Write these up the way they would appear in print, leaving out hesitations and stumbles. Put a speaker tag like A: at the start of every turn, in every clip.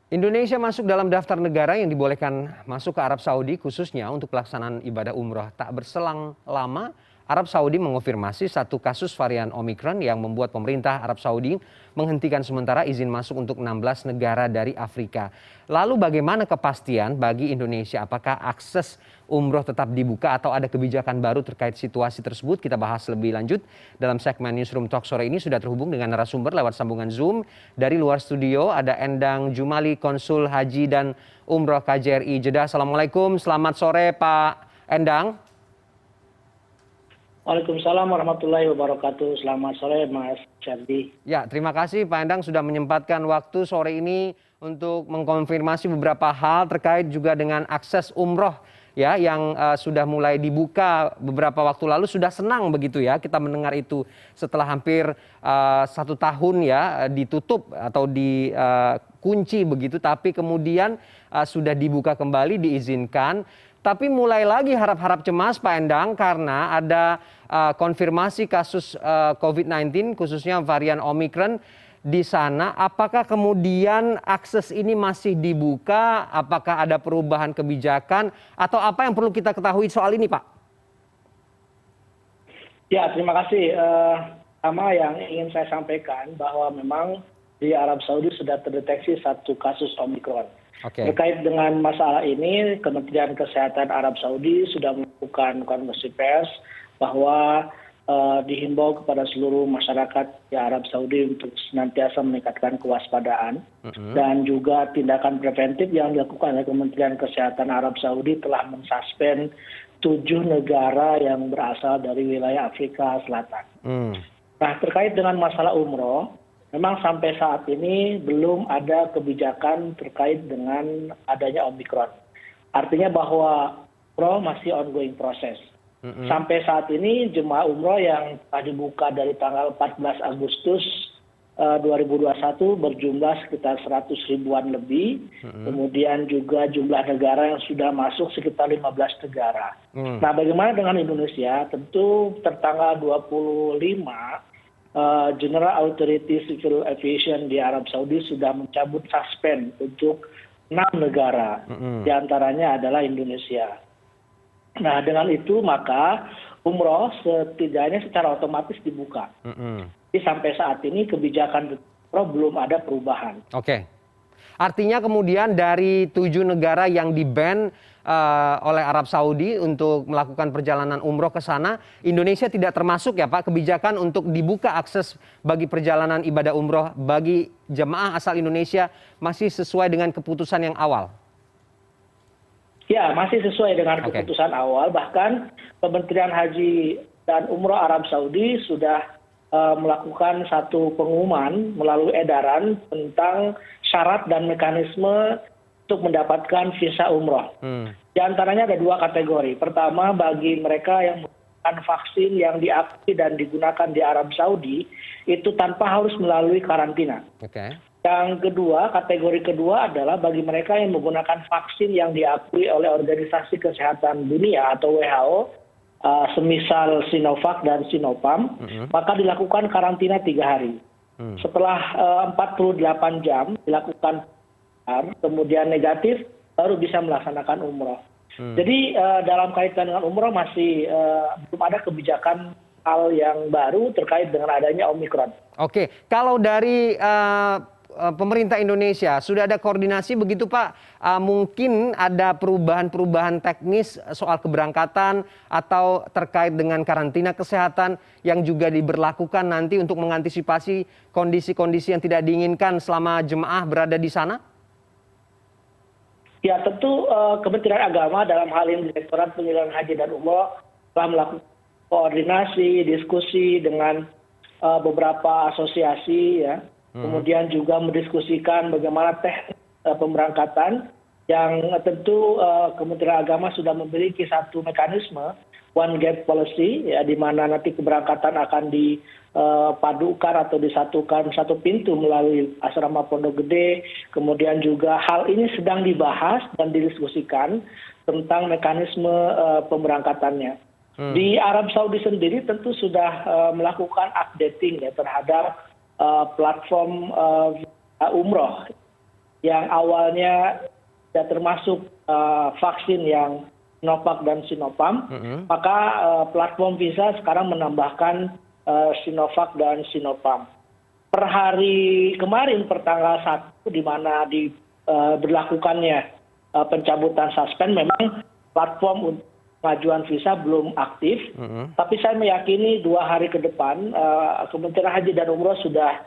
A: Indonesia masuk dalam daftar negara yang dibolehkan masuk ke Arab Saudi khususnya untuk pelaksanaan ibadah umroh. Tak berselang lama, Arab Saudi mengonfirmasi satu kasus varian Omicron yang membuat pemerintah Arab Saudi menghentikan sementara izin masuk untuk 16 negara dari Afrika. Lalu bagaimana kepastian bagi Indonesia? Apakah akses umroh tetap dibuka atau ada kebijakan baru terkait situasi tersebut? Kita bahas lebih lanjut dalam segmen Newsroom Talk sore ini. Sudah terhubung dengan narasumber lewat sambungan Zoom. Dari luar studio ada Endang Jumali, Konsul Haji dan Umroh KJRI Jeddah. Assalamualaikum, selamat sore Pak Endang.
B: Waalaikumsalam warahmatullahi wabarakatuh. Selamat sore Mas Ferdi.
A: Ya, terima kasih Pak Endang sudah menyempatkan waktu sore ini untuk mengkonfirmasi beberapa hal terkait juga dengan akses umroh ya yang sudah mulai dibuka beberapa waktu lalu. Sudah senang begitu ya kita mendengar itu setelah hampir 1 tahun ya ditutup atau dikunci begitu, tapi kemudian sudah dibuka kembali, diizinkan. Tapi mulai lagi harap-harap cemas Pak Endang karena ada konfirmasi kasus COVID-19 khususnya varian Omicron di sana. Apakah kemudian akses ini masih dibuka? Apakah ada perubahan kebijakan? Atau apa yang perlu kita ketahui soal ini Pak?
B: Ya, terima kasih. Pertama yang ingin saya sampaikan bahwa memang di Arab Saudi sudah terdeteksi satu kasus Omicron. Terkait dengan masalah ini, Kementerian Kesehatan Arab Saudi sudah melakukan konferensi pers bahwa dihimbau kepada seluruh masyarakat di Arab Saudi untuk senantiasa meningkatkan kewaspadaan dan juga tindakan preventif yang dilakukan oleh Kementerian Kesehatan Arab Saudi telah mensuspend 7 negara yang berasal dari wilayah Afrika Selatan. Nah, terkait dengan masalah umroh, memang sampai saat ini belum ada kebijakan terkait dengan adanya Omicron. Artinya bahwa umroh masih ongoing proses. Sampai saat ini jemaah umroh yang telah dibuka dari tanggal 14 Agustus 2021 berjumlah sekitar 100 ribuan lebih. Kemudian juga jumlah negara yang sudah masuk sekitar 15 negara. Nah, bagaimana dengan Indonesia? Tentu tertanggal 25 General Authority Civil Aviation di Arab Saudi sudah mencabut suspend untuk 6 negara, diantaranya adalah Indonesia. Nah, dengan itu maka umroh setidaknya secara otomatis dibuka. Jadi sampai saat ini kebijakan umroh belum ada perubahan.
A: Oke. Artinya kemudian dari 7 negara yang di-ban oleh Arab Saudi untuk melakukan perjalanan umroh ke sana, Indonesia tidak termasuk ya Pak kebijakan untuk dibuka akses bagi perjalanan ibadah umroh bagi jemaah asal Indonesia masih sesuai dengan keputusan yang awal?
B: Ya, masih sesuai dengan keputusan awal. Bahkan Kementerian Haji dan Umroh Arab Saudi sudah melakukan satu pengumuman melalui edaran tentang syarat dan mekanisme untuk mendapatkan visa umroh. Di antaranya ada 2 kategori. Pertama, bagi mereka yang menggunakan vaksin yang diakui dan digunakan di Arab Saudi, itu tanpa harus melalui karantina. Yang kedua, kategori kedua adalah bagi mereka yang menggunakan vaksin yang diakui oleh Organisasi Kesehatan Dunia atau WHO, semisal Sinovac dan Sinopharm, maka dilakukan karantina 3 hari. Setelah 48 jam dilakukan kemudian negatif, baru bisa melaksanakan umroh. Jadi dalam kaitan dengan umroh masih belum ada kebijakan hal yang baru terkait dengan adanya Omicron.
A: Oke, kalau dari pemerintah Indonesia sudah ada koordinasi begitu Pak? Mungkin ada perubahan-perubahan teknis soal keberangkatan atau terkait dengan karantina kesehatan yang juga diberlakukan nanti untuk mengantisipasi kondisi-kondisi yang tidak diinginkan selama jemaah berada di sana?
B: Ya, tentu Kementerian Agama dalam hal ini Direktorat Penyelenggaraan Haji dan Umroh telah melakukan koordinasi, diskusi dengan beberapa asosiasi ya. Kemudian juga mendiskusikan bagaimana teknis pemberangkatan yang tentu Kementerian Agama sudah memiliki satu mekanisme one gate policy ya, di mana nanti keberangkatan akan dipadukan atau disatukan satu pintu melalui asrama Pondok Gede. Kemudian juga hal ini sedang dibahas dan didiskusikan tentang mekanisme pemberangkatannya. Di Arab Saudi sendiri tentu sudah melakukan updating ya terhadap platform umroh yang awalnya tidak termasuk vaksin yang Sinovac dan Sinopharm, maka platform Visa sekarang menambahkan Sinovac dan Sinopharm. Per hari kemarin, per tanggal 1, di mana berlakukannya pencabutan suspend, memang platform untuk pengajuan visa belum aktif. Tapi saya meyakini 2 hari ke depan, Kementerian Haji dan Umroh sudah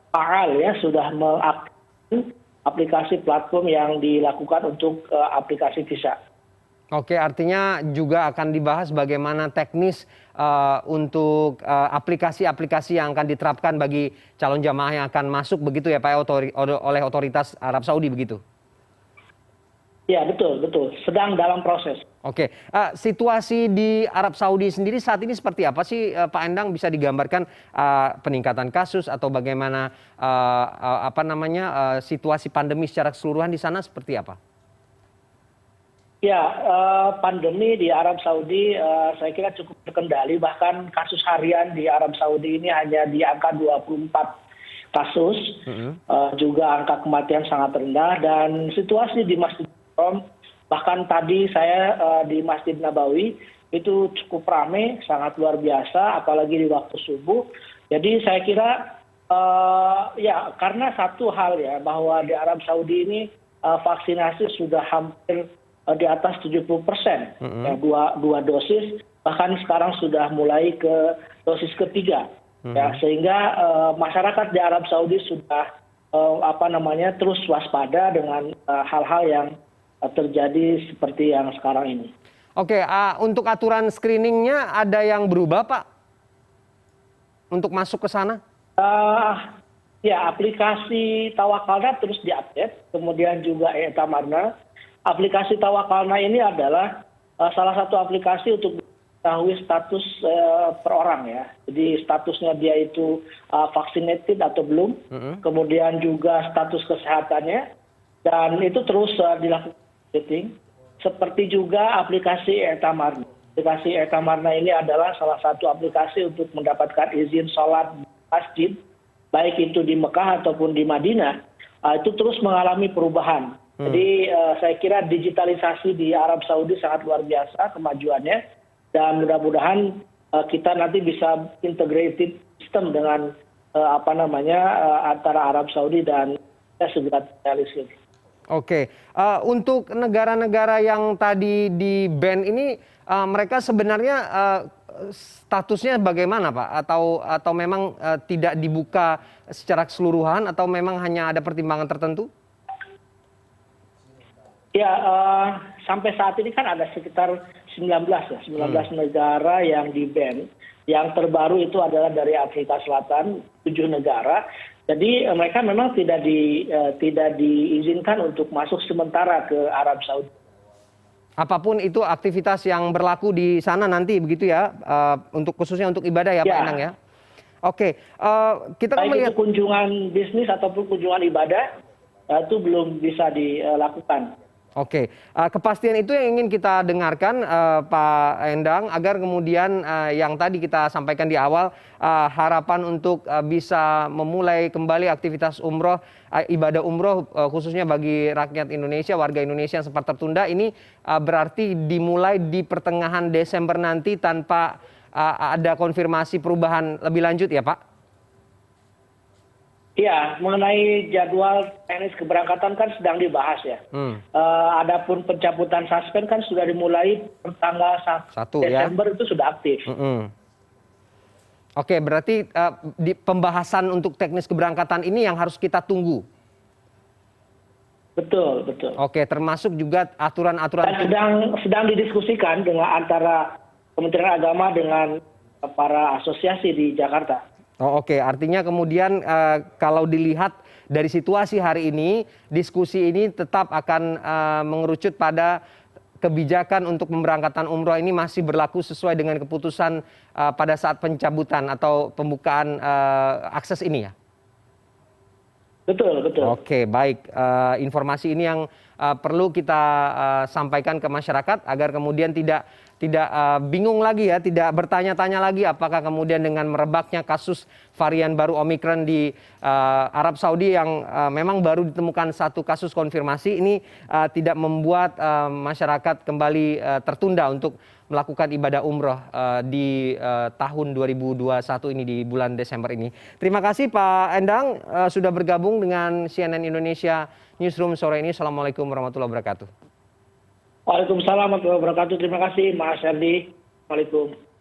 B: faal ya, sudah mengaktifkan aplikasi platform yang dilakukan untuk aplikasi visa.
A: Oke, artinya juga akan dibahas bagaimana teknis untuk aplikasi-aplikasi yang akan diterapkan bagi calon jamaah yang akan masuk begitu ya Pak, oleh otoritas Arab Saudi begitu?
B: Ya, betul. Sedang dalam proses.
A: Oke, situasi di Arab Saudi sendiri saat ini seperti apa sih Pak Endang, bisa digambarkan peningkatan kasus atau bagaimana situasi pandemi secara keseluruhan di sana seperti apa?
B: Ya, pandemi di Arab Saudi saya kira cukup terkendali, bahkan kasus harian di Arab Saudi ini hanya di angka 24 kasus, juga angka kematian sangat rendah, dan situasi di Masjidil Haram, bahkan tadi saya di Masjid Nabawi itu cukup ramai, sangat luar biasa, apalagi di waktu subuh. Jadi saya kira ya karena satu hal ya, bahwa di Arab Saudi ini vaksinasi sudah hampir di atas 70%, ya, dua dosis, bahkan sekarang sudah mulai ke dosis ketiga, ya, sehingga masyarakat di Arab Saudi sudah terus waspada dengan hal-hal yang terjadi seperti yang sekarang ini.
A: Oke, untuk aturan screeningnya ada yang berubah Pak untuk masuk ke sana?
B: Ya, aplikasi Tawakalna terus diupdate, kemudian juga Etamarna. Aplikasi Tawakalna ini adalah salah satu aplikasi untuk mengetahui status per orang ya. Jadi statusnya dia itu vaccinated atau belum, kemudian juga status kesehatannya, dan itu terus dilakukan updating. Seperti juga aplikasi Etamarna. Aplikasi Etamarna ini adalah salah satu aplikasi untuk mendapatkan izin sholat di masjid, baik itu di Mekah ataupun di Madinah, itu terus mengalami perubahan. Jadi saya kira digitalisasi di Arab Saudi sangat luar biasa kemajuannya, dan mudah-mudahan kita nanti bisa integrated system dengan antara Arab Saudi dan segera realistis.
A: Oke, untuk negara-negara yang tadi di ban ini mereka sebenarnya statusnya bagaimana Pak? Atau memang tidak dibuka secara keseluruhan atau memang hanya ada pertimbangan tertentu?
B: Ya, sampai saat ini kan ada sekitar 19 negara yang di-ban. Yang terbaru itu adalah dari Afrika Selatan, 7 negara. Jadi mereka memang tidak diizinkan untuk masuk sementara ke Arab Saudi.
A: Apapun itu aktivitas yang berlaku di sana nanti begitu ya, khususnya untuk ibadah ya Pak Endang ya? Oke, kita kan melihat
B: baik itu kunjungan bisnis ataupun kunjungan ibadah, itu belum bisa dilakukan.
A: Oke, kepastian itu yang ingin kita dengarkan Pak Endang, agar kemudian yang tadi kita sampaikan di awal, harapan untuk bisa memulai kembali aktivitas umroh, ibadah umroh khususnya bagi rakyat Indonesia, warga Indonesia yang sempat tertunda, ini berarti dimulai di pertengahan Desember nanti tanpa ada konfirmasi perubahan lebih lanjut ya Pak?
B: Ya, mengenai jadwal teknis keberangkatan kan sedang dibahas ya. Adapun pencabutan suspend kan sudah dimulai tanggal 1 Desember ya? Itu sudah aktif.
A: Oke, berarti di pembahasan untuk teknis keberangkatan ini yang harus kita tunggu.
B: Betul.
A: Oke, termasuk juga aturan-aturan.
B: Dan sedang didiskusikan dengan antara Kementerian Agama dengan para asosiasi di Jakarta.
A: Oke, artinya kemudian kalau dilihat dari situasi hari ini, diskusi ini tetap akan mengerucut pada kebijakan untuk pemberangkatan umroh ini masih berlaku sesuai dengan keputusan pada saat pencabutan atau pembukaan akses ini ya?
B: Betul.
A: Oke, baik. Informasi ini yang perlu kita sampaikan ke masyarakat agar kemudian tidak bingung lagi ya, tidak bertanya-tanya lagi apakah kemudian dengan merebaknya kasus varian baru Omikron di Arab Saudi yang memang baru ditemukan satu kasus konfirmasi ini tidak membuat masyarakat kembali tertunda untuk melakukan ibadah umroh di tahun 2021 ini di bulan Desember ini. Terima kasih Pak Endang sudah bergabung dengan CNN Indonesia Newsroom sore ini. Assalamualaikum warahmatullahi wabarakatuh.
B: Waalaikumsalam warahmatullahi wabarakatuh. Terima kasih Mas Herdi. Waalaikumsalam.